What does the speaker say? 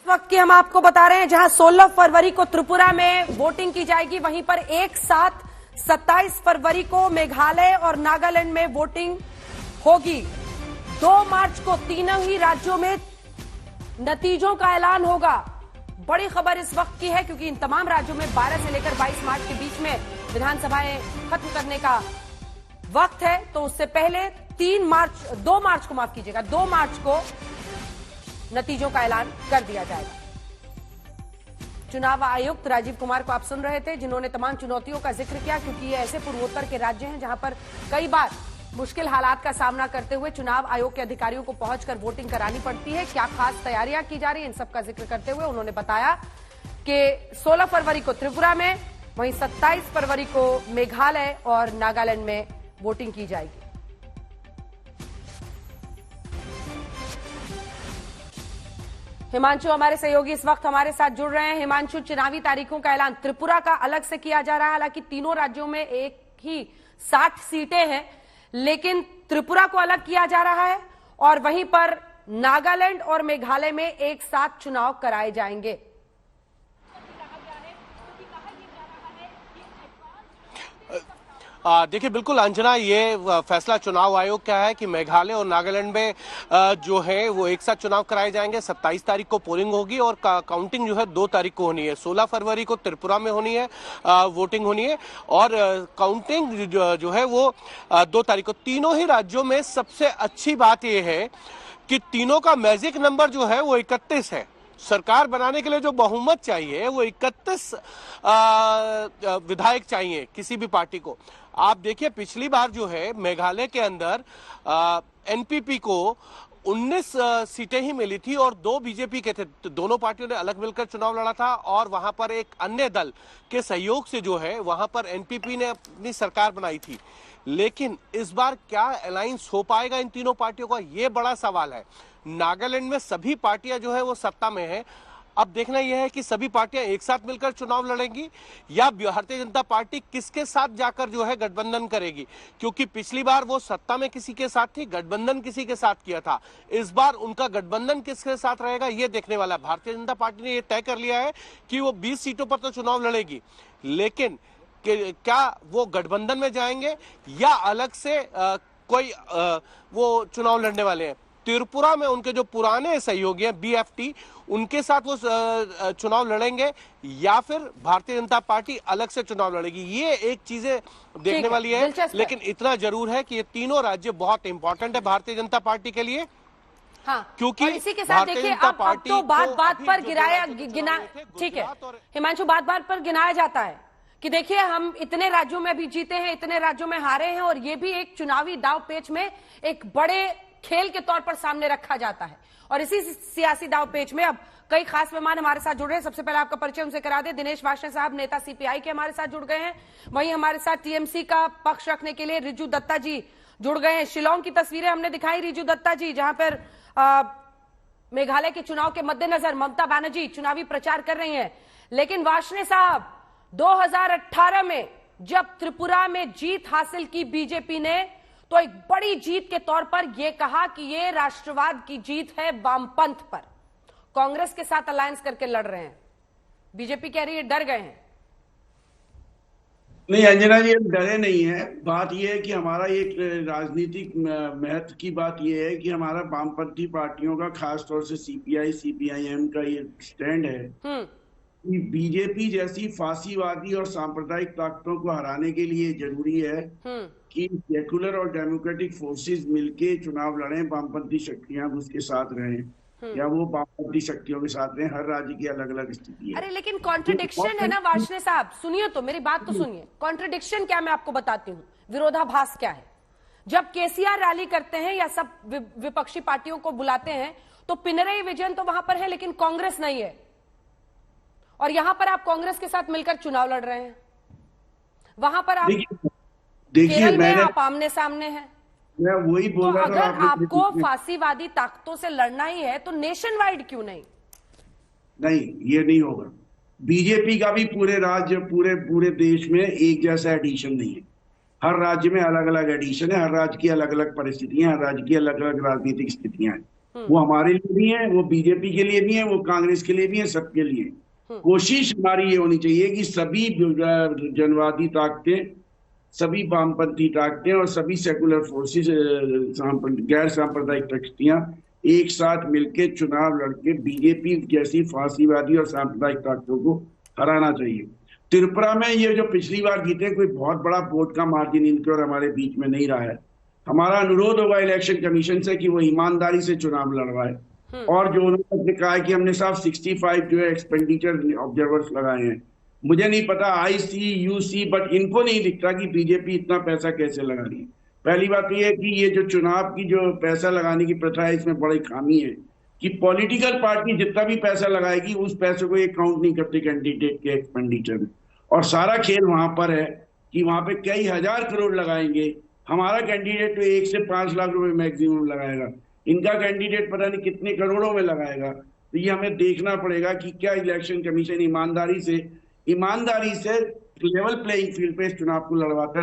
वक्त की हम आपको बता रहे हैं जहां 16 फरवरी को त्रिपुरा में वोटिंग की जाएगी, वहीं पर एक साथ 27 फरवरी को मेघालय और नागालैंड में वोटिंग होगी। 2 मार्च को तीनों ही राज्यों में नतीजों का ऐलान होगा। बड़ी खबर इस वक्त की है क्योंकि इन तमाम राज्यों में 12 से लेकर 22 मार्च के बीच में विधानसभाएं खत्म करने का वक्त है। तो उससे पहले 2 मार्च को माफ कीजिएगा, 2 मार्च को नतीजों का ऐलान कर दिया जाएगा। चुनाव आयुक्त राजीव कुमार को आप सुन रहे थे, जिन्होंने तमाम चुनौतियों का जिक्र किया क्योंकि ये ऐसे पूर्वोत्तर के राज्य हैं जहां पर कई बार मुश्किल हालात का सामना करते हुए चुनाव आयोग के अधिकारियों को पहुंचकर वोटिंग करानी पड़ती है। क्या खास तैयारियां की जा रही है, इन सब का जिक्र करते हुए उन्होंने बताया कि 16 फरवरी को त्रिपुरा में, वहीं 27 फरवरी को मेघालय और नागालैंड में वोटिंग की जाएगी। हिमांशु हमारे सहयोगी इस वक्त हमारे साथ जुड़ रहे हैं। हिमांशु, चुनावी तारीखों का ऐलान त्रिपुरा का अलग से किया जा रहा है, हालांकि तीनों राज्यों में एक ही 60 सीटें हैं, लेकिन त्रिपुरा को अलग किया जा रहा है और वहीं पर नागालैंड और मेघालय में एक साथ चुनाव कराए जाएंगे। देखिए बिल्कुल अंजना, ये फैसला चुनाव आयोग का है कि मेघालय और नागालैंड में जो है वो एक साथ चुनाव कराए जाएंगे। 27 तारीख को पोलिंग होगी और काउंटिंग जो है 2 तारीख को होनी है। 16 फरवरी को त्रिपुरा में होनी है, वोटिंग होनी है और काउंटिंग जो है वो 2 तारीख को। तीनों ही राज्यों में सबसे अच्छी बात यह है कि तीनों का मैजिक नंबर जो है वो 31 है। सरकार बनाने के लिए जो बहुमत चाहिए वो 31 विधायक चाहिए किसी भी पार्टी को। आप देखिए पिछली बार जो है मेघालय के अंदर एनपीपी को 19 सीटें ही मिली थी और 2 बीजेपी के थे। तो दोनों पार्टियों ने अलग मिलकर चुनाव लड़ा था और वहां पर एक अन्य दल के सहयोग से जो है वहां पर एनपीपी ने अपनी सरकार बनाई थी। लेकिन इस बार क्या अलायंस हो पाएगा इन तीनों पार्टियों का, ये बड़ा सवाल है। नागालैंड में सभी पार्टियां जो है वो सत्ता में है। अब देखना यह है कि सभी पार्टियां एक साथ मिलकर चुनाव लड़ेंगी या भारतीय जनता पार्टी किसके साथ जाकर जो है गठबंधन करेगी, क्योंकि पिछली बार वो सत्ता में किसी के साथ थी, गठबंधन किसी के साथ किया था। इस बार उनका गठबंधन किसके साथ रहेगा ये देखने वाला है। भारतीय जनता पार्टी ने यह तय कर लिया है कि वो 20 सीटों पर तो चुनाव लड़ेगी, लेकिन क्या वो गठबंधन में जाएंगे या अलग से कोई वो चुनाव लड़ने वाले हैं। त्रिपुरा में उनके जो पुराने सहयोगी हैं बीएफटी, उनके साथ वो चुनाव लड़ेंगे या फिर भारतीय जनता पार्टी अलग से चुनाव लड़ेगी, ये एक चीजें देखने वाली है। लेकिन इतना जरूर है कि ये तीनों राज्य बहुत इंपॉर्टेंट है भारतीय जनता पार्टी के लिए। हाँ, क्योंकि इसी के साथ देखिए अब तो बात पर गिना, ठीक है हिमांशु, बात पर गिनाया जाता है कि देखिए हम इतने राज्यों में भी जीते हैं, इतने राज्यों में हारे हैं और ये भी एक चुनावी दाव पेच में एक बड़े खेल के तौर पर सामने रखा जाता है। और इसी सियासी दाव पेच में अब कई खास मेहमान हमारे साथ जुड़ रहे हैं। सबसे पहले आपका परिचय उनसे करा दे। दिनेश वार्ष्णेय साहब नेता सीपीआई के हमारे साथ जुड़ गए हैं। वहीं हमारे साथ टीएमसी का पक्ष रखने के लिए रिजू दत्ता जी जुड़ गए हैं। शिलांग की तस्वीरें हमने दिखाई रिजू दत्ता जी, जहां पर मेघालय के चुनाव के मद्देनजर ममता बनर्जी चुनावी प्रचार कर रही है। लेकिन वार्ष्णेय साहब, 2018 में जब त्रिपुरा में जीत हासिल की बीजेपी ने, तो एक बड़ी जीत के तौर पर यह कहा कि यह राष्ट्रवाद की जीत है वामपंथ पर। कांग्रेस के साथ अलायंस करके लड़ रहे हैं, बीजेपी कह रही है डर गए हैं। नहीं अंजना जी, डरे नहीं है। बात यह है कि हमारा एक राजनीतिक महत्व की बात यह है कि हमारा वामपंथी पार्टियों का, खासतौर से सीपीआई सीपीआईएम का ये स्टैंड है कि बीजेपी जैसी फासीवादी और सांप्रदायिक ताकतों को हराने के लिए जरूरी है कि सेकुलर और डेमोक्रेटिक फोर्सेस मिलके चुनाव लड़ें, वामपंथी शक्तियां उसके साथ रहें या वो वामपंथी शक्तियों के साथ रहें। हर राज्य की अलग अलग स्थिति है। अरे लेकिन कॉन्ट्रडिक्शन है ना वार्ष्णेय साहब, सुनिए तो मेरी बात तो सुनिए। कॉन्ट्रडिक्शन क्या, मैं आपको बताती हूँ विरोधाभास क्या है। जब केसीआर रैली करते हैं या सब विपक्षी पार्टियों को बुलाते हैं तो पिनरई विजयन तो वहां पर है लेकिन कांग्रेस नहीं है, और यहां पर आप कांग्रेस के साथ मिलकर चुनाव लड़ रहे हैं। वहां पर आप केरल में आप आमने सामने हैं। मैं वही बोल रहा था, अगर आपको फांसीवादी ताकतों से लड़ना ही है तो नेशन वाइड क्यों नहीं? नहीं, ये नहीं होगा। बीजेपी का भी पूरे राज्य, पूरे देश में एक जैसा एडिशन नहीं है। हर राज्य में अलग अलग एडिशन है, हर राज्य की अलग अलग परिस्थितियां, हर राज्य की अलग अलग राजनीतिक स्थितियां हैं। वो हमारे लिए भी है, वो बीजेपी के लिए भी है, वो कांग्रेस के लिए भी है, सबके लिए। कोशिश हमारी ये होनी चाहिए कि सभी जनवादी ताकतें, सभी वामपंथी ताकतें और सभी सेकुलर फोर्सेस, गैर सांप्रदायिक शक्तियां एक साथ मिलकर चुनाव लड़के बीजेपी जैसी फांसीवादी और सांप्रदायिक ताकतों को हराना चाहिए। त्रिपुरा में ये जो पिछली बार जीते, कोई बहुत बड़ा वोट का मार्जिन इनके और हमारे बीच में नहीं रहा है। हमारा अनुरोध होगा इलेक्शन कमीशन से कि वो ईमानदारी से चुनाव लड़वाए। और जो उन्होंने कहा है कि हमने साहब 65 जो है एक्सपेंडिचर ऑब्जर्वर्स लगाए हैं, मुझे नहीं पता IC, UC, बट इनको नहीं दिखता कि बीजेपी इतना पैसा कैसे लगा रही है। पहली बात तो ये है कि ये जो चुनाव की जो पैसा लगाने की प्रथा है, इसमें बड़ी खामी है कि पॉलिटिकल पार्टी जितना भी पैसा लगाएगी उस पैसे को ये काउंट नहीं करती कैंडिडेट के एक्सपेंडिचर में। और सारा खेल वहां पर है कि वहां पे कई हजार करोड़ लगाएंगे, हमारा कैंडिडेट तो 1 से 5 लाख रुपए मैक्सिमम लगाएगा, इनका कैंडिडेट पता नहीं कितने करोड़ों में लगाएगा। तो ये हमें देखना पड़ेगा कि क्या इलेक्शन कमीशन ईमानदारी से लेवल प्लेइंग फील्ड पे इस चुनाव को लड़वाता है।